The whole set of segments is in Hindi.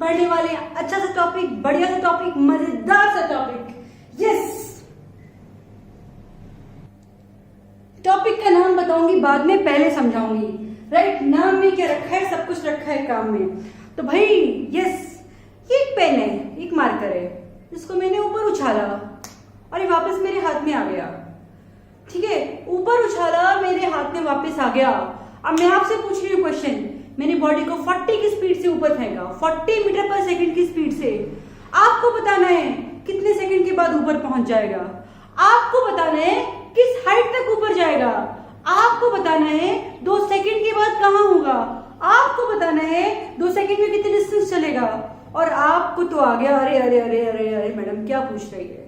पढ़ने वाले हैं अच्छा सा टॉपिक, बढ़िया सा टॉपिक, मजेदार सा टॉपिक। यस, टॉपिक का नाम बताऊंगी बाद में, पहले समझाऊंगी। राइट, नाम में क्या रखा है, सब कुछ रखा है काम में। तो भाई यस, ये एक पेन है, एक मार्कर है, इसको मैंने ऊपर उछाला और ये वापस मेरे हाथ में आ गया। ठीक है, ऊपर उछाला, मेरे हाथ में वापस आ गया। अब मैं आपसे पूछ रही हूँ क्वेश्चन, मैंने बॉडी को 40 की स्पीड से ऊपर फेंका, 40 मीटर पर सेकंड की स्पीड से। आपको बताना है कितने सेकंड के बाद ऊपर पहुंच जाएगा, आपको बताना है किस हाइट तक ऊपर जाएगा, आपको बताना है 2 सेकंड के बाद कहां होगा, आपको बताना है 2 सेकंड में कितने डिस्टेंस चलेगा। और आपको तो आ गया अरे अरे अरे अरे अरे मैडम क्या पूछ रही है,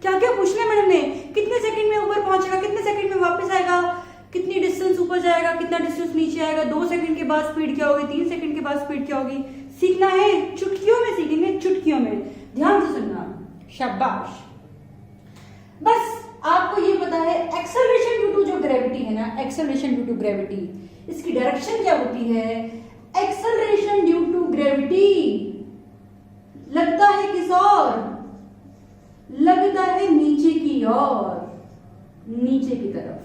क्या क्या पूछना है मैडम ने, कितने सेकंड में ऊपर पहुंचेगा, कितने सेकंड में वापस आएगा, कितनी डिस्टेंस ऊपर जाएगा, कितना डिस्टेंस नीचे आएगा, 2 सेकंड के बाद स्पीड क्या होगी, 3 सेकंड के बाद स्पीड क्या होगी। सीखना है, चुटकियों में सीखेंगे, चुटकियों में, ध्यान से सुनना, शाबाश। बस आपको ये पता है एक्सेलरेशन ड्यू टू जो ग्रेविटी है ना, एक्सेलरेशन ड्यू टू ग्रेविटी, इसकी डायरेक्शन क्या होती है, एक्सेलरेशन ड्यू टू ग्रेविटी लगता है किस और, लगता है नीचे की ओर, नीचे की तरफ।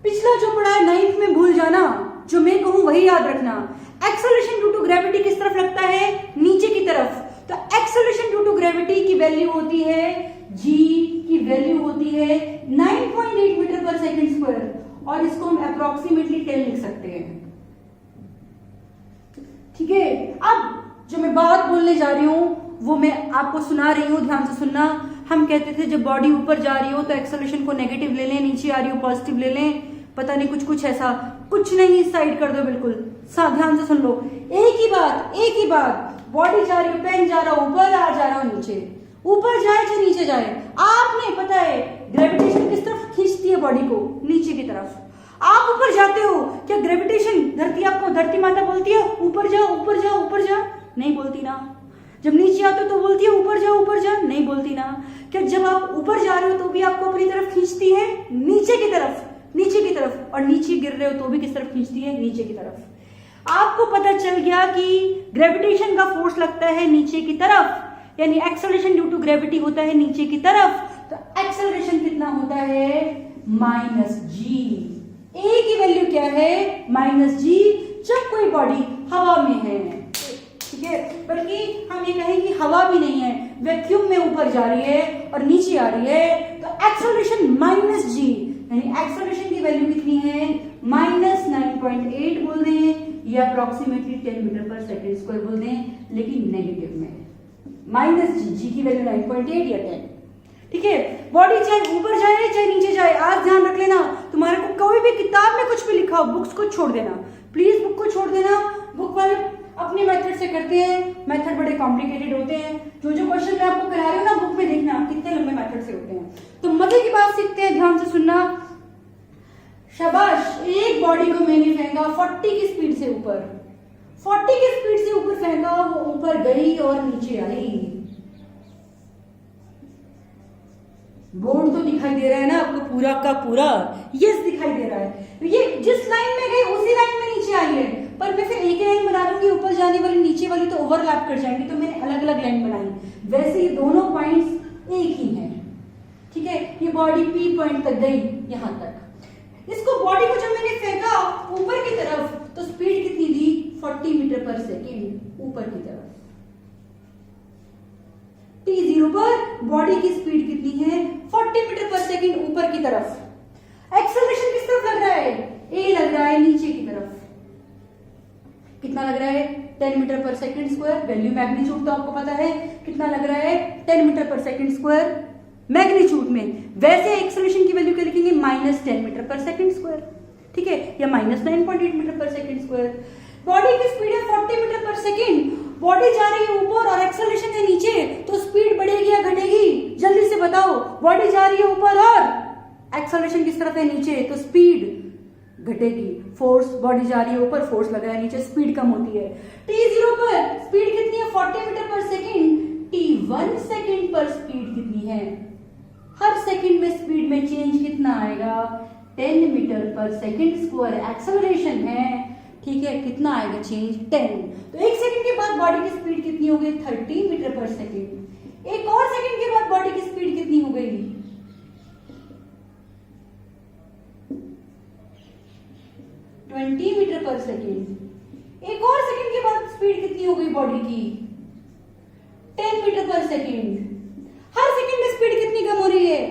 पिछला जो पढ़ा है 9th में भूल जाना, जो मैं कहूं वही याद रखना। एक्सेलरेशन ड्यू टू ग्रेविटी किस तरफ लगता है, नीचे की तरफ। तो एक्सेलरेशन ड्यू टू ग्रेविटी की वैल्यू होती है, जी की वैल्यू होती है 9.8 मीटर पर सेकंड स्क्वायर, और इसको हम अप्रोक्सीमेटली 10 लिख सकते हैं। ठीक है, अब जो मैं बात बोलने जा रही हूं वो मैं आपको सुना रही हूं, ध्यान से सुनना। हम कहते थे जब बॉडी ऊपर जा रही हो तो एक्सेलरेशन को नेगेटिव ले लें, नीचे आ रही हो पॉजिटिव ले लें, पता नहीं कुछ कुछ ऐसा, कुछ नहीं, इस साइड कर दो बिल्कुल। ध्यान से सुन लो, एक ही बात, बॉडी जा रही हो, पेन जा रहा हो ऊपर, आ जा रहा हो नीचे, ऊपर जाए चाहे नीचे जाए, आपने पता है ग्रेविटेशन किस तरफ खींचती है बॉडी को, नीचे की तरफ। आप ऊपर जाते हो, क्या ग्रेविटेशन धरती आपको, धरती माता बोलती है ऊपर जा ऊपर जा ऊपर जा, नहीं बोलती ना। जब नीचे आते हो तो बोलती है ऊपर जा, नहीं बोलती ना। क्या जब आप ऊपर जा रहे हो तो भी आपको अपनी तरफ खींचती है, नीचे की तरफ, और नीचे गिर रहे हो तो भी किस तरफ खींचती है, नीचे की तरफ। आपको पता चल गया कि ग्रेविटेशन का फोर्स लगता है नीचे की तरफ, यानी एक्सेलरेशन ड्यू टू ग्रेविटी होता है नीचे की तरफ। तो एक्सेलरेशन कितना होता है, -g। ए की वैल्यू क्या है, -g, जब कोई बॉडी हवा में है। ठीक है, बल्कि हम ये कहें कि हवा भी नहीं है, वैक्यूम में ऊपर जा रही है और नीचे आ रही है, तो एक्सेलरेशन -g, यानी एक्सेलरेशन की वैल्यू कितनी है, -9.8 बोल दें या अप्रोक्सीमेटली 10 मीटर पर सेकंड स्क्वायर बोल दें, लेकिन नेगेटिव में -g की वैल्यू 9.8 या 10। ठीक है, बॉडी चाहे ऊपर जाए चाहे नीचे जाए, आज ध्यान रख लेना, तुम्हारे को कोई भी किताब में कुछ भी लिखा हो, बुक्स को छोड़ देना, प्लीज बुक को छोड़ देना। बुक वाले अपने मेथड से करते हैं, मेथड बड़े कॉम्प्लिकेटेड होते हैं। जो क्वेश्चन मैं आपको करा रही हूँ ना, बुक में देखना कितने लंबे मेथड से होते हैं। तो मजे की बात सीखते हैं, ध्यान से सुनना, शाबाश। एक बॉडी को मैंने फेंका 40 की स्पीड से ऊपर, 40 की स्पीड से ऊपर फेंका, वो ऊपर गई और नीचे आई। बोर्ड तो दिखाई दे रहा है ना आपको पूरा का पूरा, यस दिखाई दे रहा है। ये जिस लाइन में गई उसी लाइन में नीचे आई है, पर मैं फिर एक ही लाइन बना दूंगी, ऊपर जाने वाली नीचे वाली तो ओवरलैप कर जाएंगी, तो मैंने अलग अलग लाइन बनाई। वैसे ये दोनों पॉइंट्स एक ही हैं। ठीक है, ये बॉडी पी पॉइंट तक गई, यहां तक। इसको बॉडी को जब मैंने फेंका ऊपर की तरफ, तो स्पीड कितनी दी, 40 मीटर पर सेकेंड ऊपर की तरफ। t0 पर बॉडी की स्पीड कितनी है, 40 मीटर पर सेकेंड ऊपर की तरफ। एक्सेलरेशन किस तरफ लग रहा है, ए लग रहा है नीचे की तरफ। कितना लग रहा है, 10 मीटर पर सेकेंड स्क्वायर, वैल्यू मैग्नीट्यूड तो आपको पता है कितना लग रहा है, 10 मीटर पर सेकेंड स्क्वायर मैग्नीट्यूड में। वैसे एक्सेलरेशन की वैल्यू क्या लिखेंगे, -10 मीटर पर सेकेंड स्क्वायर। ठीक है, या -9.8 मीटर पर सेकेंड स्क्वायर। बॉडी की स्पीड है 40 मीटर पर सेकेंड, बॉडी जा रही है ऊपर और एक्सेलरेशन है नीचे, तो स्पीड बढ़ेगी या घटेगी, जल्दी से बताओ। बॉडी जा रही है ऊपर और एक्सेलरेशन किस तरफ है, नीचे, तो स्पीड घटेगी। फोर्स, बॉडी जा रही है ऊपर, फोर्स लगा है नीचे, स्पीड कम होती है। t0 पर स्पीड कितनी है, 40 मीटर पर सेकेंड। t1 सेकेंड पर स्पीड कितनी है, हर सेकेंड में स्पीड में चेंज कितना आएगा, 10 मीटर पर सेकेंड स्क्वायर एक्सेलरेशन है। ठीक है, कितना आएगा चेंज, 10। तो एक सेकंड के बाद बॉडी की स्पीड कितनी हो गई? 30 मीटर पर सेकेंड। एक और सेकेंड के बाद बॉडी की स्पीड कितनी हो गई? 20 मीटर पर सेकेंड। एक और सेकेंड के बाद स्पीड कितनी हो गई बॉडी की? 10 मीटर पर सेकेंड। हर सेकेंड में स्पीड कितनी कम हो रही है?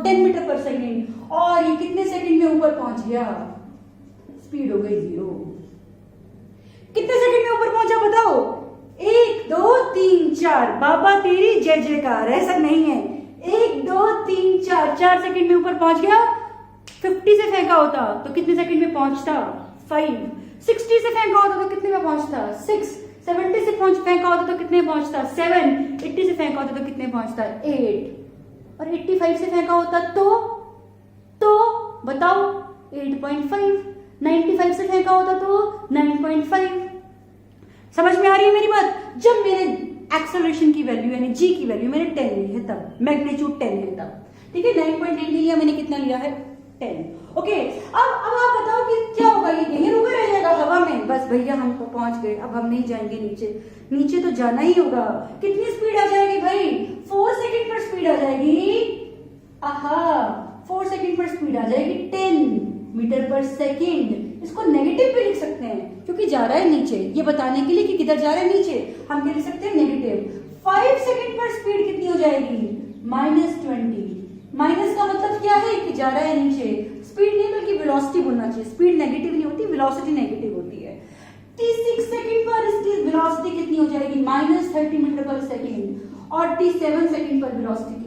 10 मीटर पर सेकेंड। और ये कितने सेकेंड में ऊपर पहुंच गया? स्पीड हो गई 0। कितने सेकेंड में ऊपर पहुंचा बताओ? 1 2 3 4। बाबा तेरी जय जयकार। ऐसा नहीं है, 1 2 3 4, 4 सेकेंड में ऊपर पहुंच गया। 50 से फेंका होता तो कितने सेकेंड में पहुंचता? 5। 60 से फेंका होता तो कितने में पहुंचता? 6। 70 से फेंका होता तो कितने पहुंचता? 7। 80 से फेंका होता तो कितने पहुंचता? 8। और 85 से फेंका होता तो बताओ 8.5। 95 से फेंका होता तो 9.5। समझ में आ रही है मेरी बात? जब मेरे एक्सेलरेशन की वैल्यू यानी जी की वैल्यू मैंने 10 ली है तब, मैग्नीट्यूड 10 है तब, ठीक है। 9.8 लिया मैंने, कितना लिया है? 10। ओके, अब आप बताओ कि क्या होगा? ये यहीं रुका रह जाएगा हवा में? बस भैया हम तो पहुंच गए, अब हम नहीं जाएंगे नीचे। नीचे तो जाना ही होगा। कितनी स्पीड आ जाएगी भाई? 4 सेकंड पर स्पीड आ जाएगी। आहा, 4 सेकंड पर स्पीड आ जाएगी 10 मीटर पर सेकंड। इसको नेगेटिव भी लिख सकते हैं क्योंकि जा रहा है नीचे, ये बताने के लिए कि किधर जा रहा है, नीचे। हम क्या लिख सकते हैं? नेगेटिव। 5 सेकंड पर स्पीड कितनी हो जाएगी? -20। माइनस का मतलब क्या है? कि जा रहा है नीचे। स्पीड नहीं बल्कि वेलोसिटी बोलना चाहिए। स्पीड नेगेटिव नहीं होती, वेलोसिटी नेगेटिव होती है। 6 सेकंड पर इसकी वेलोसिटी कितनी हो जाएगी? -30 मीटर पर सेकंड। और 7 सेकंड पर वेलोसिटी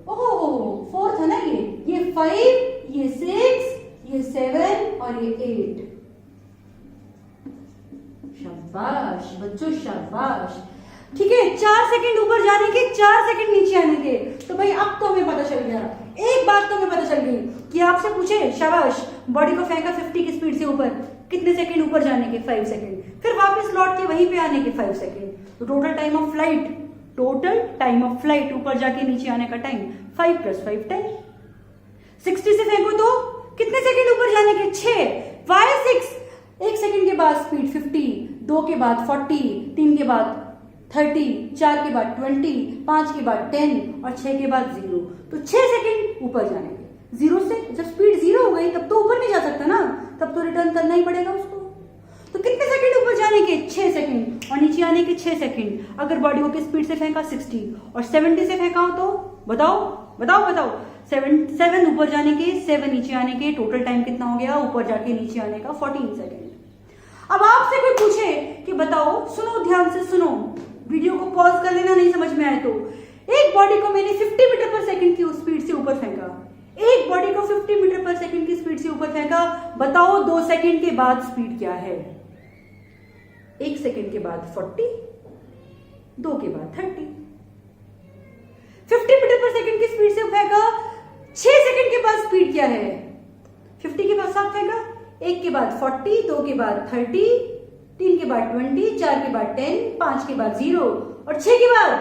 ओहो, 4 था ना ये 5, ये 6, ये 7 और ये 8। शाबाश बच्चों, शाबाश। ठीक है, 4 सेकंड ऊपर जाने के, 4 सेकंड नीचे आने के। तो भाई अब तो हमें पता चल गया, एक बात तो हमें पता चल गई कि आपसे पूछे शाबाश बॉडी को फेंका 50 की स्पीड से ऊपर, कितने सेकंड ऊपर जाने के? 5 सेकंड। फिर वापस लौट के वहीं पे आने के 5 सेकंड। तो टोटल टाइम ऑफ फ्लाइट ऊपर जाके नीचे आने का टाइम 5 + 5 10। 60 से फेंको तो कितने सेकंड ऊपर जाने के? 6। Why 6? 1 सेकंड के बाद स्पीड 50, 2 के बाद 40, 3 के बाद 30, 4 के बाद 20, 5 के बाद 10 और 6 के बाद 0। तो 6 सेकंड ऊपर जाने के। 0 से जब स्पीड 0 हो गई तब तो ऊपर नहीं जा सकता ना, तब तो रिटर्न करना ही पड़ेगा उसको। तो कितने सेकंड ऊपर जाने के? 6 सेकंड। और नीचे आने के 6 सेकंड। अगर बॉडी को किस स्पीड से फेंका? 60 और 70 से फेंका हो तो बताओ 7 ऊपर जाने के, 7 नीचे आने के, टोटल टाइम कितना हो गया ऊपर जाके नीचे आने का? 14 सेकंड। अब आपसे कोई पूछे कि बताओ, सुनो ध्यान से सुनो, वीडियो को पॉज कर लेना नहीं समझ में आए तो। एक बॉडी को मैंने 50 मीटर पर सेकंड की स्पीड से ऊपर फेंका, एक बॉडी को 50 मीटर पर सेकंड की स्पीड से ऊपर फेंका। बताओ 2 सेकंड के बाद स्पीड क्या है? 1 सेकंड के बाद 40, 2 के बाद 30। 50 मीटर पर सेकंड की स्पीड से फेंका, 6 सेकंड के बाद स्पीड क्या है? 50 के बाद 7 फेंका, 1 के बाद 40, 2 के बाद 30, 3 के बाद 20, 4 के बाद 10, 5 के बाद 0 और 6 के बाद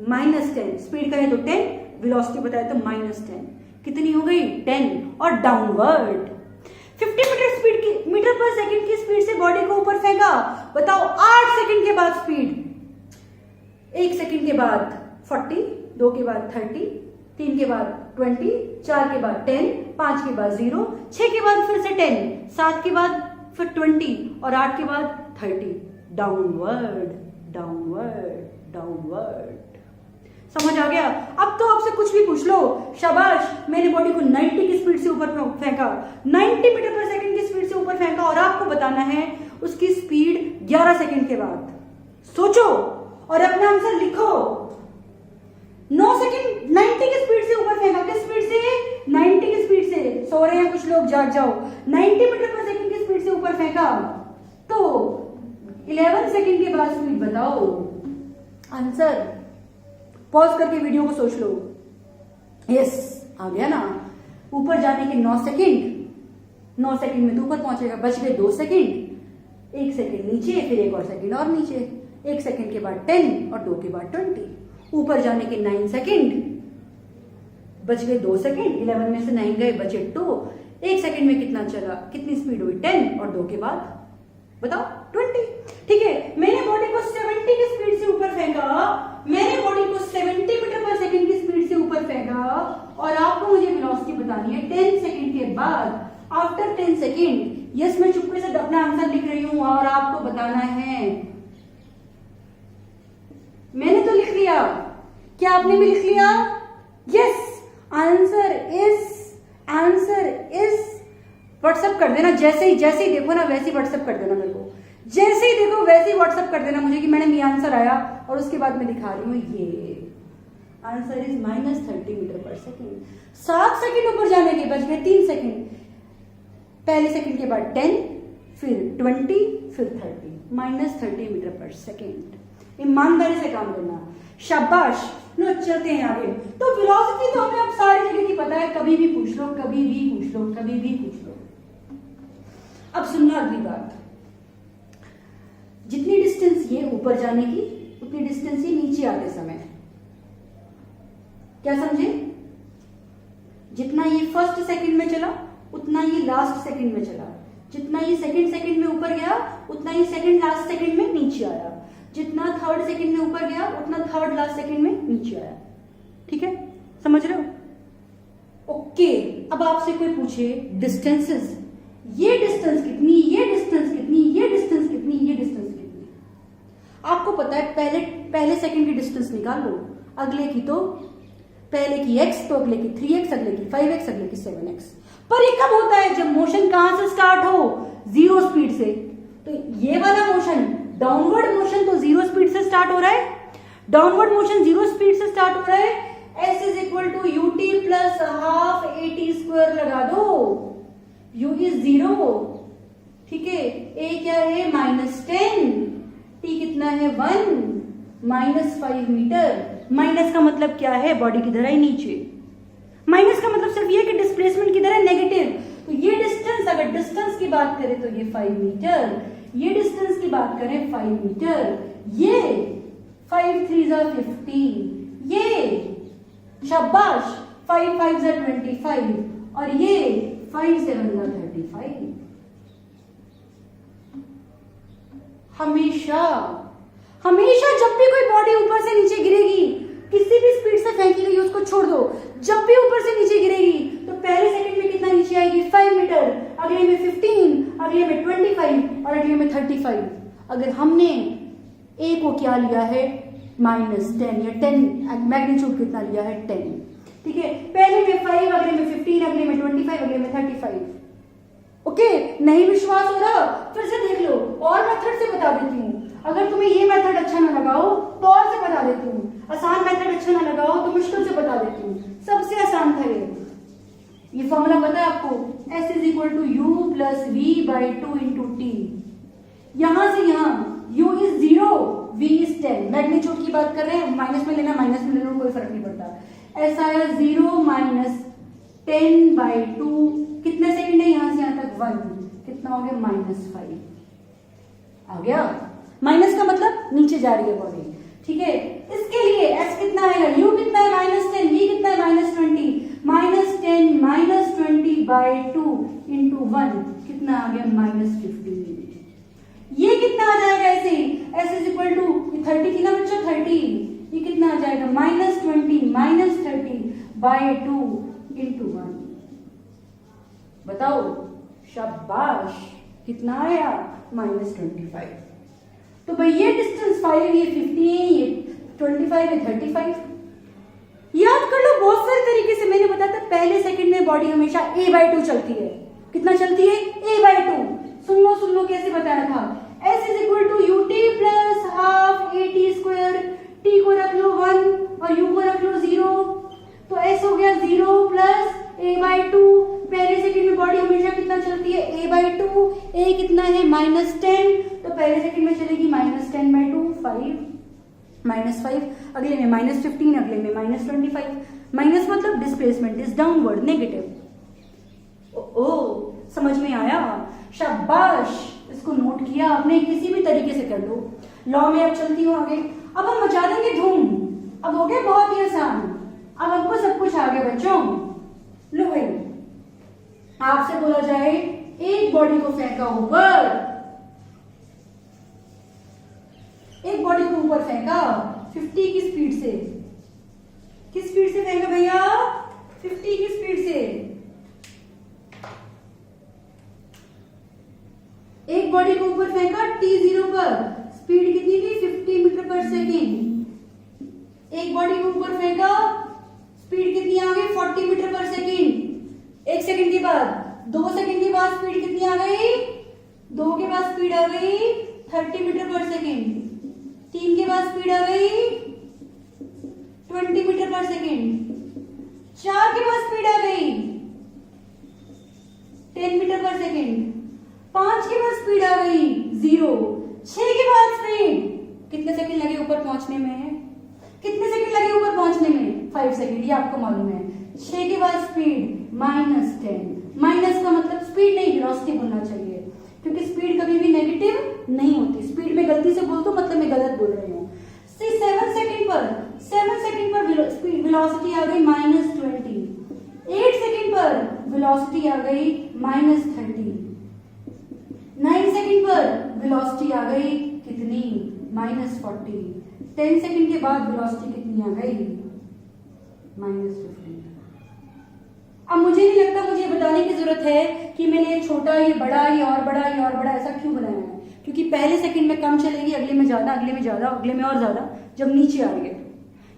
-10। स्पीड कहे तो 10, वेलोसिटी बताए तो -10। कितनी हो गई? 10। और डाउनवर्ड 50 मीटर पर सेकंड की स्पीड से बॉडी को ऊपर फेंका। बताओ 8 सेकंड के बाद स्पीड, 1 सेकंड के बाद 40, 2 के बाद 30, 3 के बाद 20, 4 के बाद 10, 5 के बाद 0, 6 के बाद फिर से 10, 7 के बाद फिर 20 और 8 के बाद 30। Downward downward downward. समझ आ गया? अब तो आपसे कुछ भी पूछ लो, शाबाश मैंने बॉडी को 90 की स्पीड से ऊपर फेंका, 90 मीटर पर सेकंड की स्पीड से ऊपर फेंका और आपको बताना है उसकी स्पीड 11 सेकंड के बाद। सोचो और अपना आंसर लिखो। 9 सेकंड 90 की स्पीड से ऊपर फेंका, किस स्पीड से? 90 की स्पीड से। सो रहे हैं कुछ लोग, जाग जाओ। 90 मीटर पर सेकंड की स्पीड से ऊपर फेंका तो 11 सेकंड के बाद स्पीड बताओ। आंसर पॉज करके वीडियो को सोच लो। यस, आ गया ना? ऊपर जाने के 9 सेकंड, 9 सेकंड में तो ऊपर पहुंचेगा, बच गए 2 सेकंड, 1 सेकंड नीचे, फिर एक और सेकंड और नीचे, 1 सेकंड के बाद 10 और 2 के बाद 20। ऊपर जाने के 9 सेकंड, बच गए 2 सेकंड, 11 में से 9 गए, बचे 2। 1 सेकंड में कितना चला? कितनी स्पीड हुई? 10 और 2 के बाद बताओ 20। ठीक है, मैंने बॉडी को 70 की स्पीड से ऊपर फेंका, मैंने बॉडी को 70 मीटर पर सेकंड की स्पीड से ऊपर फेंका, और आपको मुझे वेलोसिटी बतानी है 10 सेकंड के बाद, आफ्टर 10 सेकंड। यस, मैं चुपके से अपना आंसर लिख रही हूं और आपको बताना है। मैंने तो लिख लिया, क्या आपने भी लिख लिया? यस, आंसर इज व्हाट्सएप कर देना, जैसे ही देखो ना वैसे ही व्हाट्सएप कर देना मेरे को, जैसे ही देखो वैसे ही व्हाट्सएप कर देना मुझे कि मैडम ये आंसर आया, और उसके बाद मैं दिखा रही हूँ ये आंसर इज -30 मीटर पर सेकेंड। 7 सेकेंड ऊपर जाने के बच गए 3 सेकेंड, पहले सेकेंड के बाद 10, फिर 20, फिर 30, -30 मीटर पर सेकेंड। ईमानदारी से काम करना, शाबाश। लो चलते हैं आगे। तो वेलोसिटी तो हमें अब सारी जगह की पता है, कभी भी पूछ लो, कभी भी पूछ लो, कभी भी पूछ लो। अब सुनना अगली बात, जितनी डिस्टेंस ये ऊपर जाने की उतनी डिस्टेंस ये नीचे आते समय, क्या समझे? जितना ये फर्स्ट सेकंड में चला उतना ये लास्ट सेकंड में चला, जितना ये सेकंड सेकंड में ऊपर गया उतना ये सेकंड लास्ट सेकंड में नीचे आया, जितना थर्ड सेकंड में ऊपर गया उतना थर्ड लास्ट सेकंड में नीचे आया। ठीक है, समझ रहे हो? ओके, अब आपसे कोई पूछे डिस्टेंसेस, ये डिस्टेंस कितनी, ये डिस्टेंस कितनी, ये डिस्टेंस कितनी, ये डिस्टेंस कितनी, आपको पता है पहले सेकंड की डिस्टेंस निकाल लो, अगले की तो पहले की x, तो अगले की 3x, अगले की 5x, अगले की 7x। पर ये कब होता है? जब मोशन कहां से स्टार्ट हो? 0 स्पीड से। तो ये वाला मोशन, डाउनवर्ड मोशन तो 0 स्पीड से स्टार्ट हो रहा है, डाउनवर्ड मोशन 0 स्पीड से स्टार्ट हो रहा है। s is equal to ut plus half at square लगा दो, u इज 0, ठीक है, a क्या है -10, t कितना है 1, -5 मीटर। माइनस का मतलब क्या है? बॉडी किधर है? नीचे। माइनस का मतलब सिर्फ ये कि डिस्प्लेसमेंट किधर है? नेगेटिव। तो ये डिस्टेंस, अगर डिस्टेंस की बात करें तो ये 5 मीटर, ये डिस्टेंस की बात करें 5 मीटर, ये 5 3 जा 15, ये शाबाश 5 5 जा 25, और ये 5 7 जा 35। हमेशा जब भी कोई बॉडी ऊपर से नीचे गिरेगी, किसी भी स्पीड से फेंकी गई उसको छोड़ दो, जब भी ऊपर से नीचे गिरेगी तो पहले सेकंड में कितना नीचे आएगी? 5 मीटर, अगले में 15, अगले में 25 और अगले में 35। अगर हमने a को क्या लिया है? -10 या 10, मैग्नीट्यूड कितना लिया है? 10, ठीक है। पहले में 5, अगले में 15, अगले में 25, अगले में 35। ओके, नहीं विश्वास हो रहा? फिर से देख लो, और मेथड से बता देती हूँ। अगर तुम्हें ये मेथड अच्छा ना लगाओ तो और से बता देती हूँ, आसान मेथड अच्छा ना लगाओ तो मुश्किल से बता देती हूँ। सबसे आसान था ये फॉर्मूला पता है आपको? S is equal to u plus v by 2 into टी। यहां से यहां u is 0, v is 10। Magnitude की बात कर रहे हैं, माइनस में लेना, माइनस में लेना, कोई फर्क नहीं पड़ता। ऐसा आया 0 माइनस 10 बाई 2, कितने सेकंड है यहां से यहां तक? 1, कितना हो गया? -5 आ गया। माइनस का मतलब नीचे जा रही है बॉडी, ठीक है। इसके लिए s कितना आएगा? u कितना है? -10, v कितना है? -20, -10 -20 बाई 2 इंटू 1 कितना आ गया? -15। ये कितना आ जाएगा ऐसे ही? s इज इक्वल टू 30 थी ना बच्चों, 30, ये कितना आ जाएगा? -20 -30 बाई 2 इंटू 1। बताओ, शाबाश, कितना आया? -25। तो भाई ये डिस्टेंस 5, ये 15, ये 25, ये 35। याद कर लो बहुत सारे तरीके से। मैंने बताया था पहले सेकंड में बॉडी हमेशा a/2 चलती है। कितना चलती है? a/2। सुन लो कैसे बताया था। s is equal to ut plus half at square, t को रख लो 1 और u को रख लो 0, तो s हो गया 0 प्लस a/2। पहले सेकंड में बॉडी हमेशा कितना चलती है? a/2। a कितना है? -10, तो पहले सेकंड में चलेगी -10/2, 5, -5, अगले में -15, अगले में -25। माइनस मतलब डिस्प्लेसमेंट इज डाउनवर्ड, नेगेटिव। ओ, समझ में आया? शाबाश, इसको नोट किया आपने, किसी भी तरीके से कर लो। लॉ में अब चलती हूँ आगे। अब हम मचा देंगे धूम। अब हो गया बहुत ही आसान, अब हमको सब कुछ आ गया बच्चों। लो भाई, आपसे बोला जाए एक बॉडी को फेंका ऊपर, ऊपर फेंका 50 की स्पीड से। किस स्पीड से फेंका भैया? 50 की स्पीड से। एक बॉडी को ऊपर फेंका t0 पर, स्पीड कितनी थी? 50 मीटर पर सेकेंड। एक बॉडी को ऊपर फेंका, स्पीड कितनी आ गई? 40 मीटर पर सेकेंड। एक सेकेंड के बाद, 2 सेकेंड के बाद स्पीड कितनी आ गई? 2 के बाद स्पीड आ गई 30 मीटर पर सेकेंड। 3 के बाद स्पीड आ गई 20 मीटर पर सेकेंड। 4 के बाद स्पीड आ गई 10 मीटर पर सेकेंड। 5 के बाद स्पीड आ गई 0। 6 के बाद स्पीड, कितने सेकंड लगे ऊपर पहुंचने में? कितने सेकंड लगे ऊपर पहुंचने में? 5 सेकंड, ये आपको मालूम है। 6 के बाद स्पीड -10। माइनस का मतलब स्पीड नहीं, वेलोसिटी बोलना चाहिए, क्योंकि स्पीड कभी भी नेगेटिव नहीं होती। स्पीड में गलती से बोल दो मतलब मैं गलत बोल रही हूँ। 7 सेकंड पर स्पीड वेलोसिटी आ गई -20। 8 सेकंड पर वेलोसिटी आ गई -30। 9 सेकंड पर वेलोसिटी आ गई कितनी? -40। 10 सेकंड के बाद वेलोसिटी कितनी आ गई? -50। अब मुझे नहीं लगता मुझे बताने की जरूरत है कि मैंने छोटा, ये बड़ा, ये और बड़ा, ये और बड़ा ऐसा क्यों बनाया है, क्योंकि पहले सेकंड में कम चलेगी, अगले में ज्यादा, अगले में ज्यादा, अगले में और ज्यादा। जब नीचे आ रही है,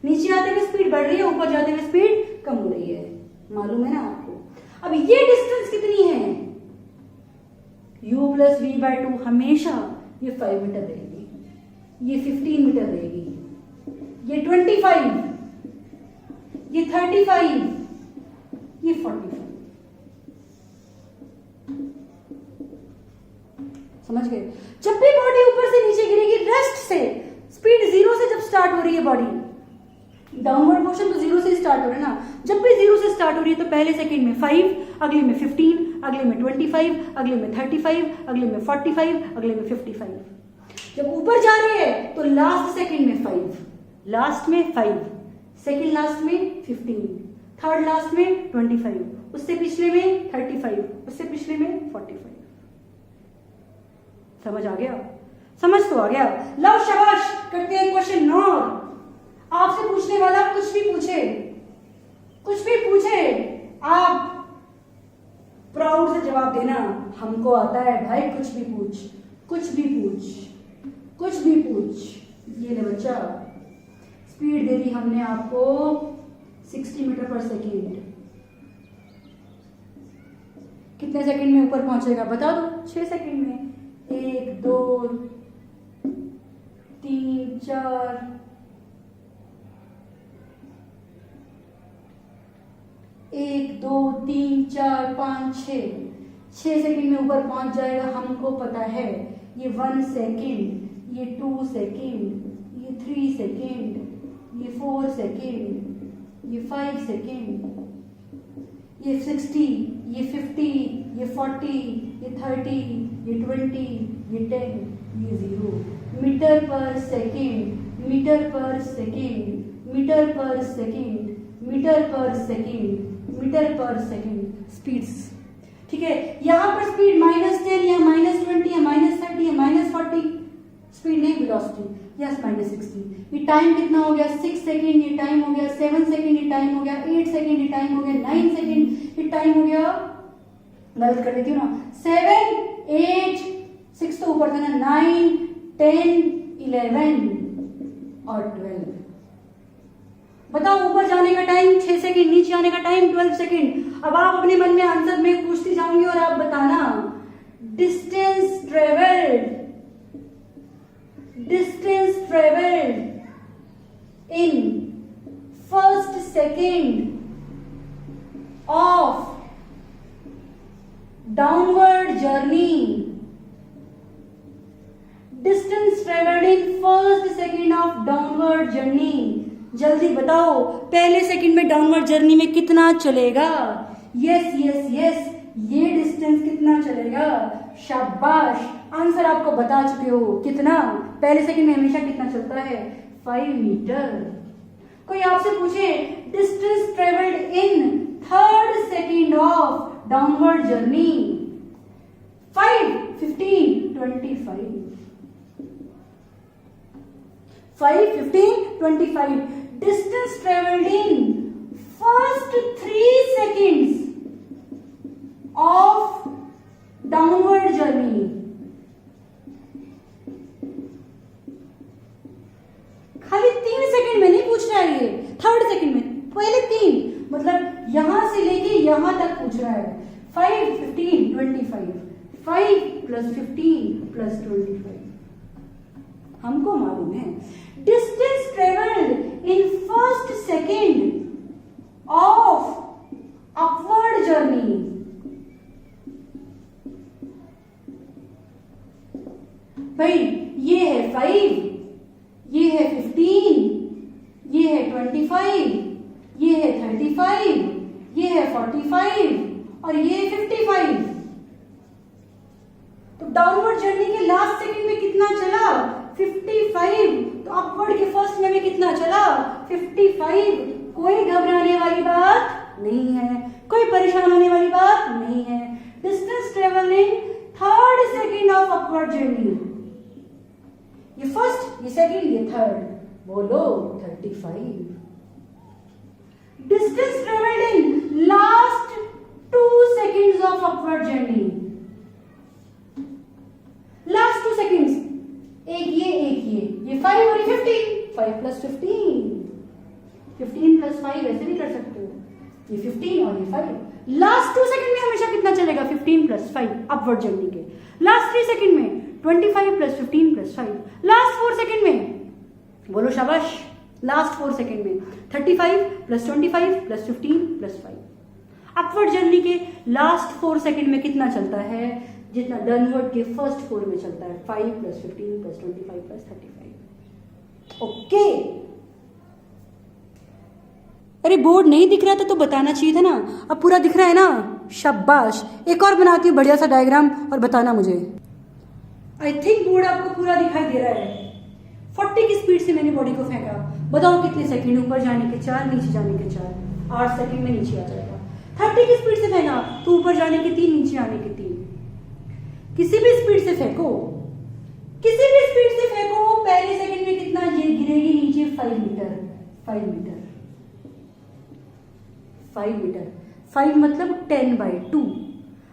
नीचे आते हुए स्पीड बढ़ रही है, ऊपर जाते हुए स्पीड कम हो रही है, मालूम है ना आपको। अब ये डिस्टेंस कितनी है? u + v/2 हमेशा ये 5 मीटर रहेगी, ये 15 मीटर रहेगी, ये 25, ये 35, ये 45। समझ गए? जब भी बॉडी ऊपर से नीचे गिरेगी रेस्ट से, स्पीड 0 से जब स्टार्ट हो रही है बॉडी, डाउनवर्ड मोशन तो 0 से स्टार्ट हो रहा है ना, जब भी 0 से स्टार्ट हो रही है तो पहले सेकंड में 5, अगले में 15, अगले में 25, अगले में 35, अगले में 45, अगले में 55। जब ऊपर जा रही है तो लास्ट सेकंड में 5, लास्ट में 5, सेकंड लास्ट में 15, थर्ड लास्ट में 25, उससे पिछले में 35, उससे पिछले में 45। समझ आ गया? समझ तो आ गया। लो शाबाश, करते हैं क्वेश्चन 9। आपसे पूछने वाला कुछ भी पूछे, कुछ भी पूछे, आप प्राउड से जवाब देना, हमको आता है भाई, कुछ भी पूछ, कुछ भी पूछ, कुछ भी पूछ। ये ले बच्चा, स्पीड दे दी हमने आपको 60 मीटर पर सेकेंड। कितने सेकंड में ऊपर पहुंचेगा बता दो? 6 सेकंड में। 1 2 3 4 1 2 3 4 5 6 सेकंड में ऊपर पहुंच जाएगा, हमको पता है। ये 1 सेकंड, ये 2 सेकंड, ये 3 सेकंड, ये 4 सेकंड, ये 5 सेकंड, ये 60, ये 50, ये 40, ये 30, ये 20, ये 10, ये 0। मीटर पर सेकंड, मीटर पर सेकंड, मीटर पर सेकंड, मीटर पर सेकंड, मीटर पर सेकंड स्पीड्स। ठीक है, यहां पर स्पीड -10 या -20 या -30 या -40, स्पीड नहीं, वेलोसिटी। यस, -60। ये टाइम कितना हो गया? 6 सेकंड, ये टाइम हो गया 7 सेकंड, ये टाइम हो गया 8 सेकंड, ये टाइम हो गया 9 सेकंड, ये टाइम हो गया, गलत कर देती हूँ ना, 7 8 6 तो ऊपर था ना, 9 10 11 और 12। बताओ, ऊपर जाने का टाइम 6 सेकंड, नीचे आने का टाइम 12 सेकंड। अब आप अपने मन में आंसर में पूछती जाऊंगी और आप बताना, distance travelled, distance traveled in first second of downward journey, distance traveled in first second of downward journey। जल्दी बताओ, पहले सेकंड में डाउनवर्ड जर्नी में कितना चलेगा? यस यस यस, ये डिस्टेंस कितना चलेगा? शाबाश, आंसर आपको बता चुके हो। कितना? पहले सेकंड में हमेशा कितना चलता है? 5 मीटर। कोई आपसे पूछे distance travelled in third second of downward journey, 5 15 25, 5, 15, 25. Distance traveled in first 3 seconds of downward journey. खाली 3 सेकंड में नहीं पूछ रहा है, ये 3rd सेकंड में, पहले 3 मतलब यहां से लेके यहां तक पूछ रहा है। 5, 15, 25, 5 + 15 + 25 हमको मालूम है। Distance travelled in first second of upward journey, भाई ये है 5, ये है 15, ये है 25, ये है 35, ये है 45 और ये है 55। तो डाउनवर्ड जर्नी के लास्ट सेकंड में कितना चला? 55। तो अपवर्ड के फर्स्ट में भी कितना चला? 55। कोई घबराने वाली बात नहीं है, कोई परेशान होने वाली बात नहीं है। Distance travelling 3rd second of upward journey, ये फर्स्ट, ये सेकंड, ये 3rd, बोलो 35। Distance travelled in last 2 seconds of upward journey, last 2 seconds, एक ये 5 और ये 15, 5 + 15, 15 + 5 ऐसे नहीं कर सकते हो, ये 15 और ये 5। लास्ट 2 सेकंड में हमेशा कितना चलेगा? 15 + 5 अपवर्ड जर्नी के। लास्ट 3 सेकंड में 25 + 15 + 5। लास्ट 4 सेकंड में, बोलो शाबाश, लास्ट 4 सेकंड में 35 + 25 + 15 + 5। अपवर्ड जर्नी के लास्ट 4 सेकंड में कितना चलता है? जितना डाउनवर्ड के फर्स्ट 4 में चलता है, 5 + 15 + 25 + 35। ओके, अरे बोर्ड नहीं दिख रहा था तो बताना चाहिए था ना, अब पूरा दिख रहा है ना, शाबाश। एक और बनाती हूँ बढ़िया सा डायग्राम और बताना मुझे। आई थिंक बोर्ड आपको पूरा दिखाई दे रहा है। 40 की स्पीड से मैंने बॉडी को फेंका, बताओ कितने सेकंड? ऊपर जाने के 4, नीचे जाने के 4, 8 सेकंड में नीचे आ जाएगा। 30 की स्पीड से फेंका तो ऊपर जाने के 3, नीचे आने के 3। किसी भी स्पीड से फेंको, किसी भी स्पीड से फेंको, पहले सेकंड में कितना ये गिरेगी नीचे? 5 मीटर, 5 मीटर, 5 मीटर। 5 मतलब 10/2।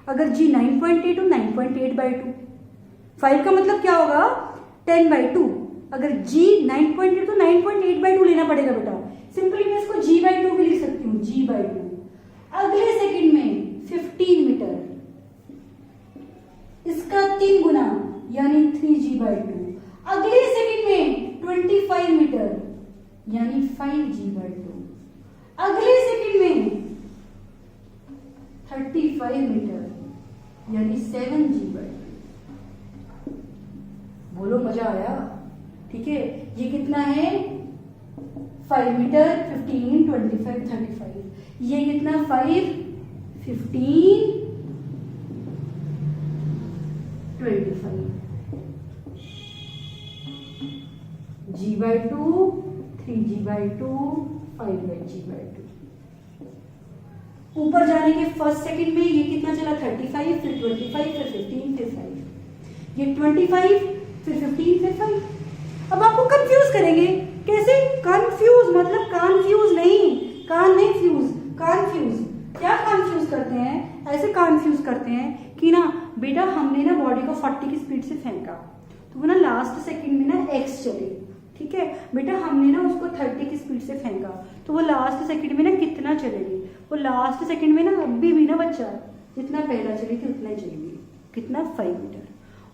अगर G 9.8 हो, 9.8/2। 5 का मतलब क्या होगा? 10/2। अगर G 9.8 तो 9.8/2 लेना पड़ेगा बेटा। सिंपली मैं इसको G/2 भी लिख सकती हूँ, G/2। अगले सेकंड में 15 मीटर, इसका 3 गुना यानी 3G/2। अगले सेकंड में 25 मीटर यानी 5G/2। अगले सेकंड में 35 मीटर यानी 7G/2। बोलो मजा आया? ठीक है, ये कितना है? 5 मीटर, 15, 25, 35। ये कितना? 5, 15, 25। G/2, 3G/2, 5G/2। ऊपर जाने के फर्स्ट सेकंड में ये कितना चला? 35, फिर 25, फिर 15, फिर 5। ये 25, फिर 15, फिर 5। अब आपको कंफ्यूज करेंगे, कैसे? कंफ्यूज मतलब कंफ्यूज नहीं, कान नहीं फ्यूज, कंफ्यूज। क्या कंफ्यूज करते हैं? ऐसे कंफ्यूज करते हैं कि ना बेटा हमने ना बॉडी को 40 की स्पीड से फेंका तो वो ना लास्ट सेकंड में ना एक्स चले, ठीक है बेटा। हमने ना उसको 30 की स्पीड से फेंका तो वो लास्ट सेकंड में ना कितना चलेगी? वो लास्ट सेकंड में ना अभी भी ना बच्चा जितना पहला चली थी उतना ही चलेगी। कितना? 5 मीटर।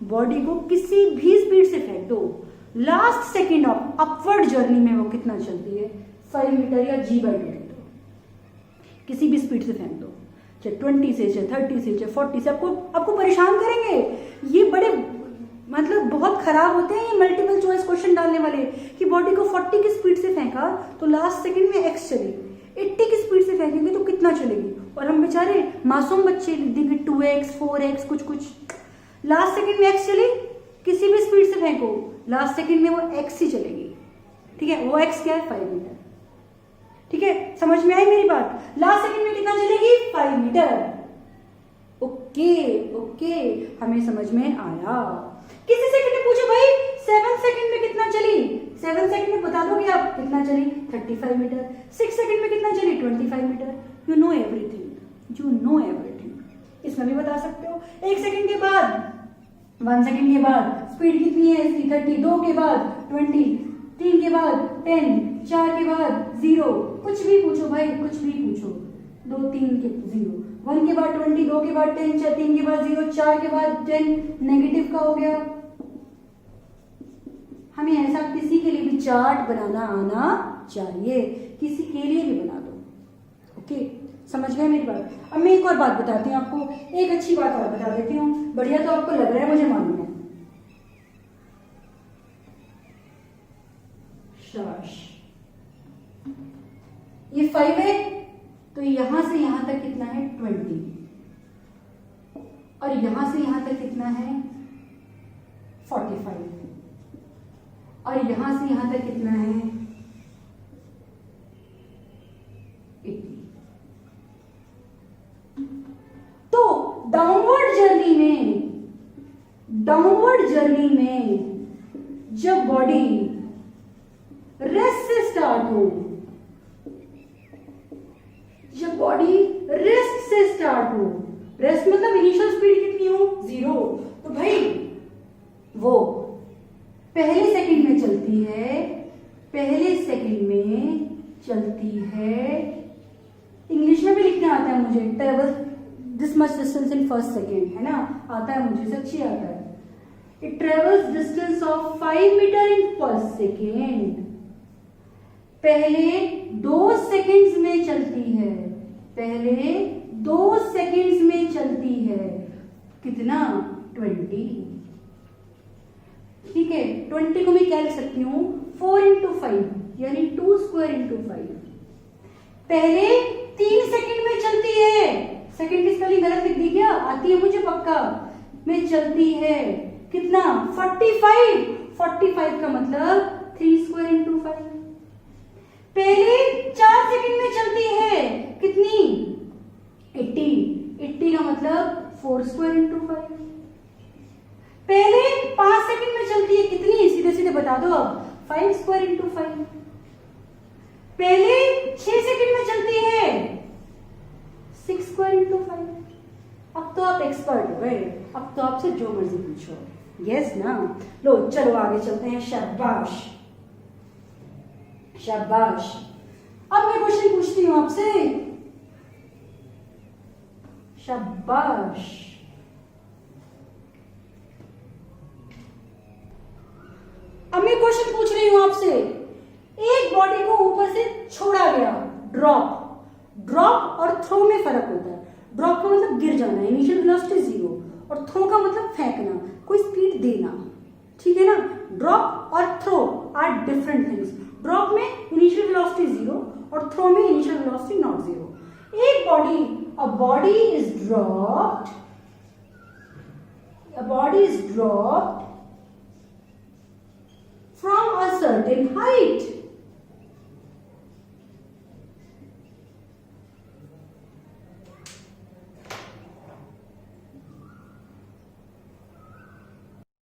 बॉडी को किसी भी स्पीड से फेंक दो, last second of upward journey में वो कितना चलती है? 5 मीटर या G/2। किसी भी स्पीड से फेंक दो, चाहे 20 से, चाहे 30 से, चाहे 40 से। आपको परेशान करेंगे ये, बड़े मतलब बहुत खराब होते हैं ये मल्टीपल चॉइस क्वेश्चन डालने वाले कि बॉडी को 40 की स्पीड से फेंका तो लास्ट सेकंड में एक्स चली, 80 की स्पीड से फेंकेंगे तो कितना चलेगी? और हम बेचारे मासूम बच्चे देंगे 2x 4x कुछ। लास्ट सेकंड में एक्स चली, किसी भी स्पीड से फेंको लास्ट सेकंड में वो एक्स ही चलेगी, ठीक है। वो एक्स क्या है? 5 मीटर, ठीक है। समझ में आई मेरी बात? लास्ट सेकंड में कितना चलेगी? 5 मीटर। ओके, हमें समझ में आया। किसी सेकंड में पूछो भाई 7 सेकंड में कितना चली? 7 सेकंड में बता दोगे आप कितना चली 35 मीटर, 6 सेकंड में कितना चली 25 metre. You know everything, you know everything. इसमें भी बता सकते हो। 1 सेकंड के बाद, 1 सेकंड के बाद स्पीड कितनी है इसकी 30, 2 के बाद 20, 3 के बाद 10, 4 के बाद 0, कुछ भी पूछो भाई, कुछ भी पूछो। 2, 3 के 0, 1 के बाद 20, 2 के बाद 10, 3 के बाद 0, 4 के बाद 10, नेगेटिव का हो गया। हमें ऐसा किसी के लिए भी चार्ट बनाना आना चाहिए, किसी के लिए भी बना दो। ओके, समझ गए मेरी बात। अब मैं एक और बात बताती हूँ आपको, एक अच्छी बात और बता देती हूँ। बढ़िया तो आपको लग रहा है, मुझे मालूम है। शाबाश। ये 5 है तो यहां से यहां तक कितना है 20, और यहां से यहां तक कितना है 45, और यहां से यहां तक कितना है 80। तो डाउनवर्ड जर्नी में जब बॉडी रेस्ट से स्टार्ट हो, जब बॉडी रेस्ट से स्टार्ट हो, रेस्ट मतलब इनिशियल स्पीड कितनी हो 0, तो भाई वो पहले सेकंड में चलती है, पहले सेकंड में चलती है। इंग्लिश में भी लिखना आता है मुझे, travel this much distance in first second, है ना, आता है मुझे, सच्ची आता है। It travels distance of 5 metre in first second. पहले 2 सेकेंड्स में चलती है, पहले 2 सेकेंड्स में चलती है। कितना 20, ठीक है। 20 को मैं क्या लिख सकती हूँ 4 into 5, यानी 2 square into 5। पहले 3 सेकेंड में चलती है, सेकेंड की स्पेलिंग गलत लिख दी क्या, आती है मुझे पक्का, में चलती है। कितना 45, 45 का मतलब 3 square into 5। पहले 4 सेकेंड में चलती है, कितनी 80, 80 का मतलब 4 square into 5। पहले 5 सेकंड में चलती है, कितनी, सीधे सीधे बता दो अब, 5 square into 5। पहले 6 सेकंड में चलती है, 6 square into 5। अब तो आप एक्सपर्ट हो गए, अब तो आपसे जो मर्जी पूछो, यस ना। लो चलो आगे चलते हैं। शाबाश शाबाश। अब मैं क्वेश्चन पूछती हूँ आपसे। शाबाश। अब मैं क्वेश्चन पूछ रही हूं आपसे, एक बॉडी को ऊपर से छोड़ा गया, ड्रॉप और थ्रो में फर्क होता है। ड्रॉप का मतलब गिर जाना, इनिशियल वेलोसिटी 0, और थ्रो का मतलब फेंकना, कोई स्पीड देना, ठीक है ना। ड्रॉप और throw are different things. Drop में इनिशियल वेलोसिटी 0 और थ्रो में इनिशियल वेलोसिटी नॉट 0। एक body, a body is dropped from a certain height,